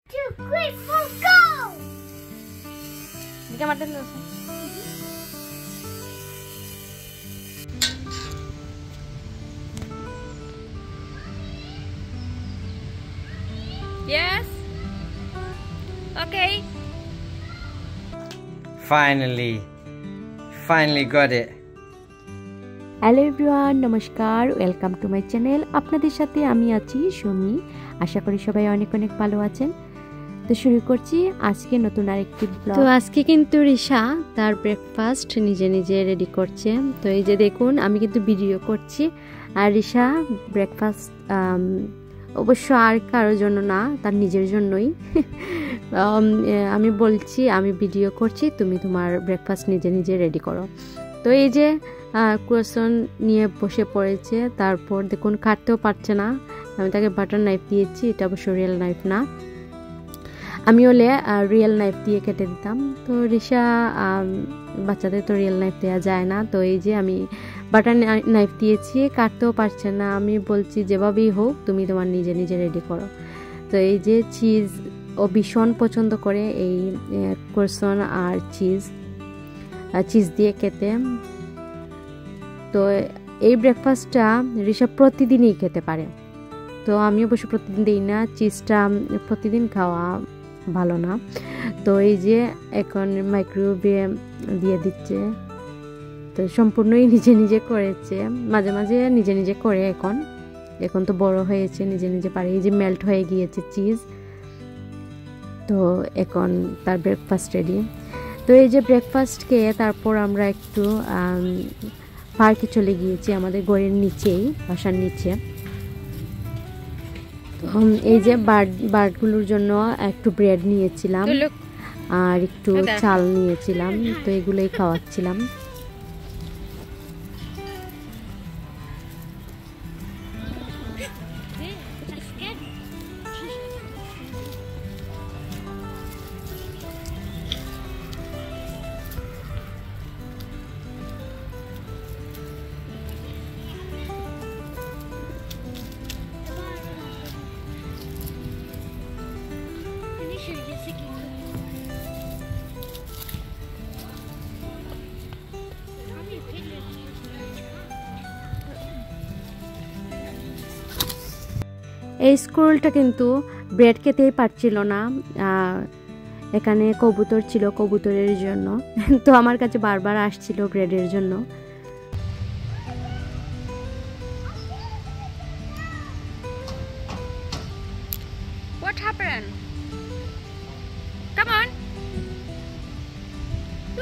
2, 3, 4, go! Diga Martin Luther. Yes. Okay. Finally got it. Hello everyone, নমস্কার, welcome to my channel. আপনাদের সাথে আমি আছি সুমি। আশা করি সবাই অনেক অনেক ভালো আছেন। তো শুরু করছি আজকে নতুন আরেকটি ব্লগ। তো আজকে কিন্তু রিশা তার ব্রেকফাস্ট নিজে নিজে রেডি করছে। তো এই যে দেখুন, আমি কিন্তু ভিডিও করছি আর রিশা ব্রেকফাস্ট অবশ্য আর কারোর জন্য না, তার নিজের জন্যই। আমি বলছি আমি ভিডিও করছি, তুমি তোমার ব্রেকফাস্ট নিজে নিজে রেডি করো। তো এই যে ক্রোয়েসন নিয়ে বসে পড়েছে। তারপর দেখুন কাটতেও পারছে না, আমি তাকে বাটার নাইফ দিয়েছি, এটা অবশ্য রিয়েল নাইফ না, আমি হলে রিয়েল নাইফ দিয়ে কেটে দিতাম। তো রিশা বাচ্চাদের তো রিয়েল নাইফ দেওয়া যায় না, তো এই যে আমি বাটার নাইফ দিয়েছি, কাটতেও পারছে না। আমি বলছি যেভাবেই হোক তুমি তোমার নিজে নিজে রেডি করো। তো এই যে চিজ ও ভীষণ পছন্দ করে এই ক্রোয়েসন আর চিজ দিয়ে খেতে। তো এই ব্রেকফাস্টটা রিশা প্রতিদিনই খেতে পারে। তো আমি অবশ্য প্রতিদিন দিই না, চিজটা প্রতিদিন খাওয়া ভালো না। তো এই যে এখন মাইক্রোওয়েভে দিয়ে দিচ্ছে। তো সম্পূর্ণই নিজে নিজে করেছে, মাঝে মাঝে নিজে নিজে করে, এখন তো বড় হয়েছে, নিজে নিজে পারে। এই যে মেল্ট হয়ে গিয়েছে চিজ। তো এখন তার ব্রেকফাস্ট রেডি। তো এই যে ব্রেকফাস্ট খেয়ে তারপর আমরা একটু পার্কে চলে গিয়েছি, আমাদের ঘরের নিচেই, বাসার নিচে। তো এই যে বার্ডগুলোর জন্য একটু ব্রেড নিয়েছিলাম আর একটু চাল নিয়েছিলাম, তো এগুলোই খাওয়াচ্ছিলাম। এই স্কুলটা কিন্তু ব্রেড খেতেই পারছিল না, এখানে কবুতর ছিল, কবুতরের জন্য। তো আমার কাছে বারবার আসছিল ব্রেডের জন্য। What happened? Come on.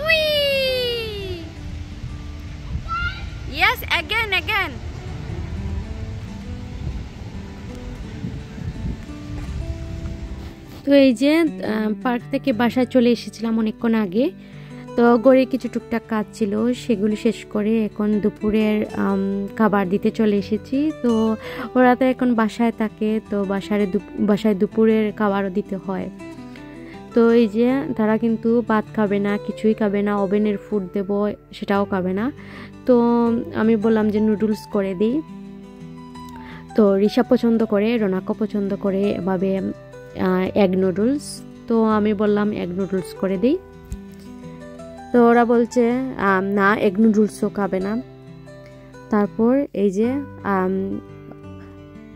Whee! Yes, again. তো এই যে পার্ক থেকে বাসায় চলে এসেছিলাম অনেকক্ষণ আগে। তো ঘরের কিছু টুকটাক কাজ ছিল, সেগুলি শেষ করে এখন দুপুরের খাবার দিতে চলে এসেছি। তো ওরা তো এখন বাসায় থাকে, তো বাসায় দুপুরের খাবারও দিতে হয়। তো এই যে তারা কিন্তু ভাত খাবে না, কিছুই খাবে না, ওভেনের ফুড দেব সেটাও খাবে না। তো আমি বললাম যে নুডলস করে দিই। তো রিশা পছন্দ করে, রোনাকও পছন্দ করে এভাবে এগ নুডলস। তো আমি বললাম এগ নুডলস করে দিই। তো ওরা বলছে না, এগ নুডলসও খাবে না। তারপর এই যে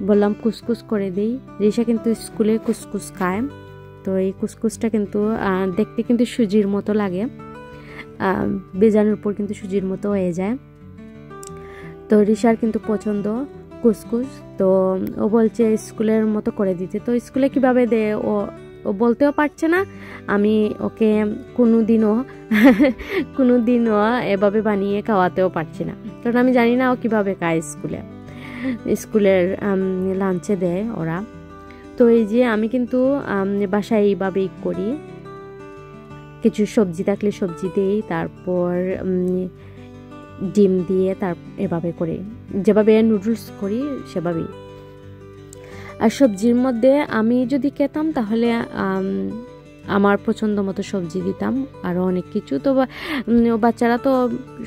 বললাম কুসকুস করে দিই। রিশা কিন্তু স্কুলে কুসকুস খায়। তো এই কুসকুসটা কিন্তু দেখতে কিন্তু সুজির মতো লাগে, বেজানোর উপর কিন্তু সুজির মতো হয়ে যায়। তো রিশার কিন্তু পছন্দ কুসকুস। তো ও বলছে স্কুলের মতো করে দিতে। তো স্কুলে কিভাবে দেয় ও বলতেও পারছে না, আমি ওকে কোনোদিনও এভাবে বানিয়ে খাওয়াতেও পারছি না, কারণ আমি জানি না ও কিভাবে খায় স্কুলের লাঞ্চে দেয় ওরা। তো এই যে আমি কিন্তু বাসায় এইভাবেই করি, কিছু সবজি থাকলে সবজি দিই, তারপর ডিম দিয়ে এভাবে করে, যেভাবে নুডলস করি সেভাবেই। আর সবজির মধ্যে আমি যদি খেতাম তাহলে আমার পছন্দ মতো সবজি দিতাম, আরও অনেক কিছু। তো বাচ্চারা তো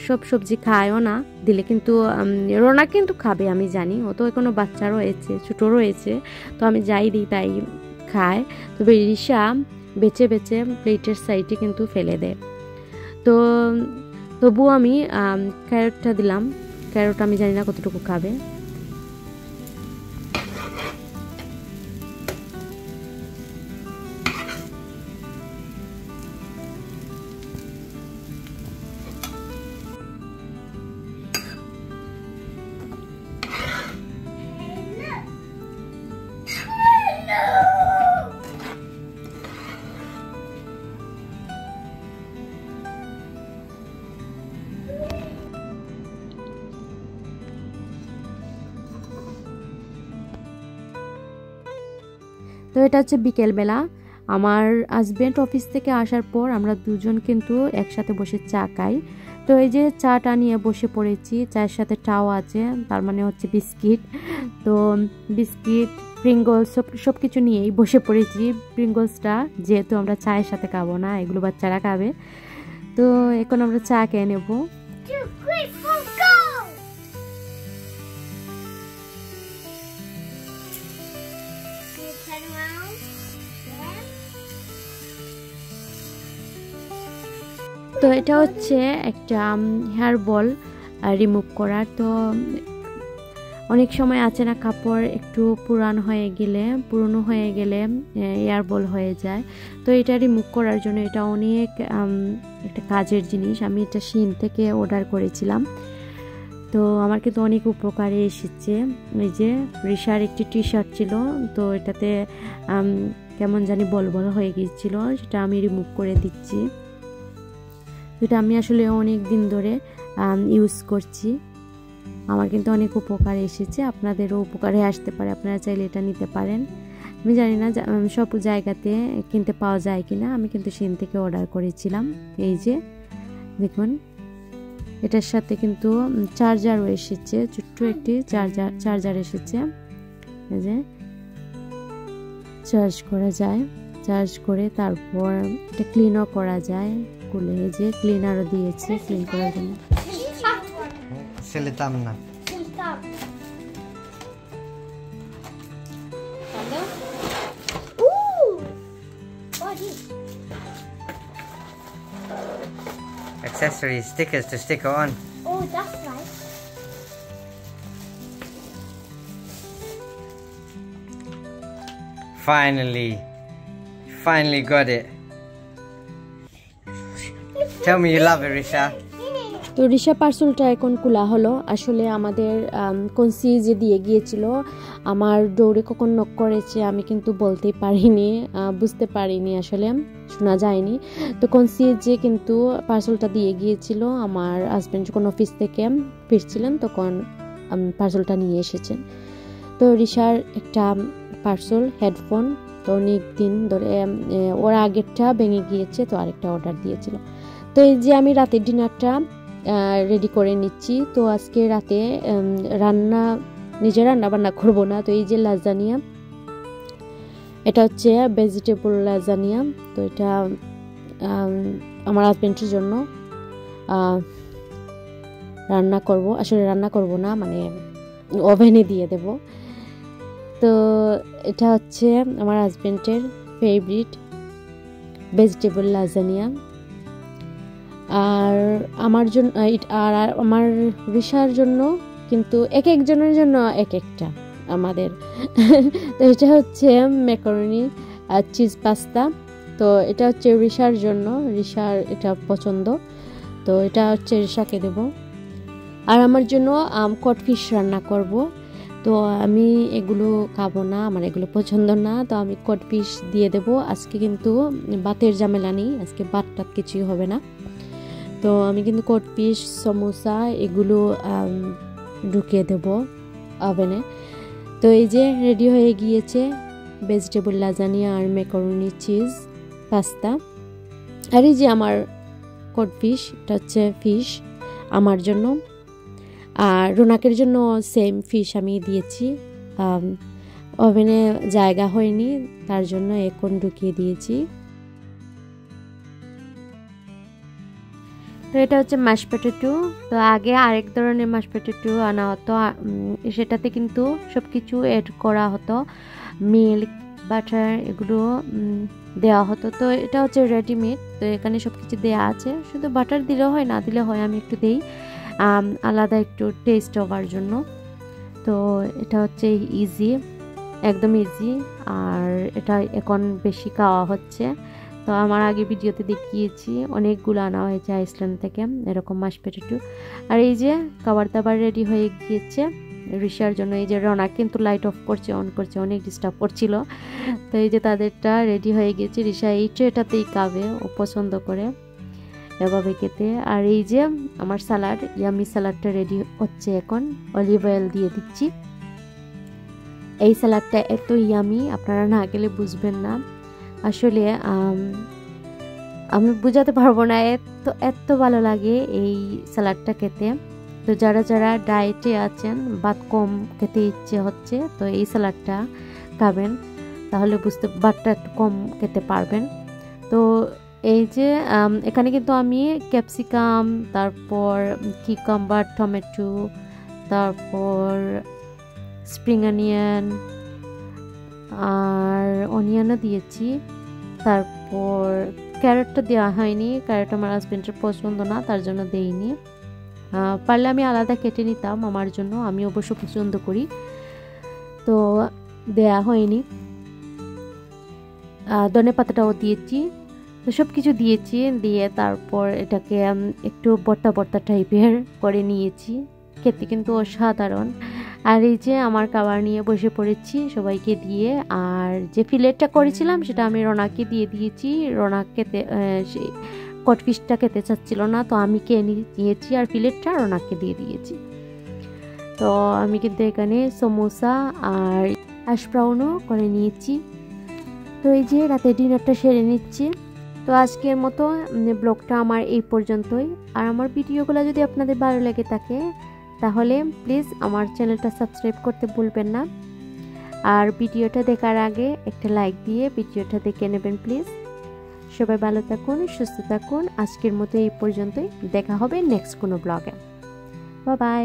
সব সবজি খায়ও না, দিলে কিন্তু রোনা কিন্তু খাবে, আমি জানি, ও তো এখনো বাচ্চা রয়েছে, ছোটো রয়েছে। তো আমি যাই দিই তাই খায়, তবে রিশা বেছে বেছে প্লেটের সাইডে কিন্তু ফেলে দেয়। তো তবুও আমি ক্যারটটা দিলাম, ক্যারট আমি জানি না কতটুকু খাবে। তো এটা হচ্ছে বিকেলবেলা, আমার হাজব্যান্ড অফিস থেকে আসার পর আমরা দুজন কিন্তু একসাথে বসে চা খাই। তো এই যে চাটা নিয়ে বসে পড়েছি, চায়ের সাথে চাও আছে, তার মানে হচ্ছে বিস্কিট। তো বিস্কিট, প্রিঙ্গলস সব কিছু নিয়েই বসে পড়েছি। প্রিঙ্গলসটা যেহেতু আমরা চায়ের সাথে খাবো না, এগুলো বাচ্চারা খাবে। তো এখন আমরা চা খেয়ে নেবো। তো এটা হচ্ছে একটা হেয়ার বল রিমুভ করার। তো অনেক সময় আছে না, কাপড় একটু পুরনো হয়ে গেলে হেয়ার বল হয়ে যায়। তো এটা রিমুভ করার জন্য এটা অনেক একটা কাজের জিনিস। আমি এটা শিন থেকে অর্ডার করেছিলাম, তো আমার কিন্তু অনেক উপকারে এসেছে। এই যে রিশার একটি টি শার্ট ছিল, তো এটাতে কেমন জানি বল বল হয়ে গিয়েছিল, সেটা আমি রিমুভ করে দিচ্ছি। এটা আমি আসলে অনেক দিন ধরে ইউজ করছি, আমার কিন্তু অনেক উপকারে এসেছে, আপনাদেরও উপকারে আসতে পারে, আপনারা চাইলে এটা নিতে পারেন। আমি জানি না সব জায়গাতে কিনতে পাওয়া যায় কিনা, আমি কিন্তু শিন থেকে অর্ডার করেছিলাম। এই যে দেখুন, এটার সাথে কিন্তু চার্জারও এসেছে, ছোট্ট একটি চার্জার এসেছে। এই যে চার্জ করা যায়, চার্জ করে তারপর এটা ক্লিনও করা যায়, খুলে যে ক্লিনারও দিয়েছে ক্লিন করার জন্য। সেলেতাম না accessories, stickers to stick on. Oh, that's nice. Finally got it. Tell me you love it, Risha. তো রিশা পার্সেলটা এখন খোলা হলো। আসলে আমাদের কনসিজ দিয়ে গিয়েছিল, আমার ডোরে কখন নক করেছে আমি কিন্তু বলতেই পারিনি, বুঝতে পারিনি, আসলে শোনা যায়নি। তো কনসিজে কিন্তু পার্সেলটা দিয়ে গিয়েছিল, আমার হাজব্যান্ড যখন অফিস থেকে ফিরছিলেন তখন পার্সেলটা নিয়ে এসেছেন। তো রিশার একটা পার্সেল হেডফোন, তো অনেক দিন ধরে ওর আগেরটা ভেঙে গিয়েছে, তো আরেকটা অর্ডার দিয়েছিল। তো এই যে আমি রাতের ডিনারটা রেডি করে নিচ্ছি। তো আজকে রাতে নিজে রান্না বান্না করবো না। তো এই যে লাজানিয়া, এটা হচ্ছে ভেজিটেবল লাজানিয়া। তো এটা আমার হাজবেন্ডের জন্য রান্না করব, আসলে রান্না করব না, মানে ওভেনে দিয়ে দেব। তো এটা হচ্ছে আমার হাজবেন্ডের ফেভারিট ভেজিটেবল লাজানিয়া। আর আমার জন্য আর আমার রিশার জন্য কিন্তু এক একজনের জন্য এক একটা আমাদের। তো এটা হচ্ছে ম্যাকারনি আর চিজ পাস্তা। তো এটা হচ্ছে রিশার জন্য, রিশার এটা পছন্দ, তো এটা হচ্ছে রিশাকে দেব। আর আমার জন্য কটফিশ রান্না করব। তো আমি এগুলো খাবো না, আমার এগুলো পছন্দ না, তো আমি কটফিশ দিয়ে দেব। আজকে কিন্তু ভাতের ঝামেলা নেই, আজকে ভাত টাত কিছুই হবে না। তো আমি কিন্তু কটফিশ, সমোসা এগুলো ঢুকিয়ে দেব ওভেনে। তো এই যে রেডি হয়ে গিয়েছে ভেজিটেবল লাজানিয়া আর ম্যাকারনি চিজ পাস্তা। আর এই যে আমার কটফিশ, এটা হচ্ছে ফিশ আমার জন্য, আর রোনাকের জন্য সেম ফিশ আমি দিয়েছি। ওভেনে জায়গা হয়নি, তার জন্য এখন ঢুকিয়ে দিয়েছি। তো এটা হচ্ছে ম্যাশ পটেটো। তো আগে আরেক ধরনের ম্যাশ পটেটো আনা হতো, সেটাতে কিন্তু সব কিছু অ্যাড করা হতো, মিল্ক, বাটার এগুলো দেওয়া হতো। তো এটা হচ্ছে রেডিমেড, তো এখানে সব কিছু দেওয়া আছে, শুধু বাটার দিলেও হয়, না দিলে হয়, আমি একটু দিই আলাদা একটু টেস্ট হওয়ার জন্য। তো এটা হচ্ছে ইজি, একদম ইজি, আর এটা এখন বেশি খাওয়া হচ্ছে। তো আমার আগে ভিডিওতে দেখিয়েছি অনেকগুলো আনা হয়েছে আইসল্যান্ড থেকে এরকম মাশ পটেটো। আর এই যে খাবার দাবার রেডি হয়ে গিয়েছে ঋষার জন্য। এই যে রনা কিন্তু লাইট অফ করছে, অন করছে, অনেক ডিস্টার্ব করছিল। তো এই যে তাদেরটা রেডি হয়ে গেছে, ঋষা এই ট্রেটাতেই খাবে, ও পছন্দ করে এভাবে খেতে। আর এই যে আমার স্যালাড, ইয়ামি স্যালাডটা রেডি হচ্ছে এখন, অলিভ অয়েল দিয়ে দিচ্ছি। এই স্যালাডটা এত ইয়ামি, আপনারা না গেলে বুঝবেন না আসলে, আমি বোঝাতে পারবো না, এত ভালো লাগে এই স্যালাডটা খেতে। তো যারা যারা ডায়েটে আছেন, ভাত কম খেতে ইচ্ছে হচ্ছে, তো এই স্যালাডটা খাবেন, তাহলে ভাতটা একটু কম খেতে পারবেন। তো এই যে এখানে কিন্তু আমি ক্যাপসিকাম, তারপর কিউকাম্বার, টমেটো, তারপর স্প্রিং অনিয়ন আর অনিয়নও দিয়েছি। তারপর ক্যারটটা দেওয়া হয়নি, ক্যারট আমার হাজবেন্ডের পছন্দ না, তার জন্য দেইনি। পারলে আমি আলাদা কেটে নিতাম আমার জন্য, আমি অবশ্য পছন্দ করি, তো দেয়া হয়নি। ধনে পাতাটাও দিয়েছি। তো সব কিছু দিয়েছি, দিয়ে তারপর এটাকে একটু বর্তা বর্তা টাইপের করে নিয়েছি, খেতে কিন্তু অসাধারণ। আর এই যে আমার খাবার নিয়ে বসে পড়েছি সবাইকে দিয়ে, আর যে ফিলেটটা করেছিলাম সেটা আমি রনাকে দিয়ে দিয়েছি। রনা খেতে সেই কটফিশটা খেতে চাচ্ছিল না, তো আমি খেয়ে নিয়েছি, আর ফিলেটটা রনাকে দিয়ে দিয়েছি। তো আমি কিন্তু এখানে সমোসা আর হ্যাশ ব্রাউনও করে নিয়েছি। তো এই যে রাতে ডিনারটা সেরে নিচ্ছি। তো আজকের মতো ব্লগটা আমার এই পর্যন্তই। আর আমার ভিডিওগুলো যদি আপনাদের ভালো লেগে থাকে তাহলে প্লিজ আমার চ্যানেলটা সাবস্ক্রাইব করতে ভুলবেন না। আর ভিডিওটা দেখার আগে একটা লাইক দিয়ে ভিডিওটা দেখে নেবেন প্লিজ। সবাই ভালো থাকুন, সুস্থ থাকুন। আজকের মতো এই পর্যন্তই, দেখা হবে নেক্সট কোনো ব্লগে। Bye bye.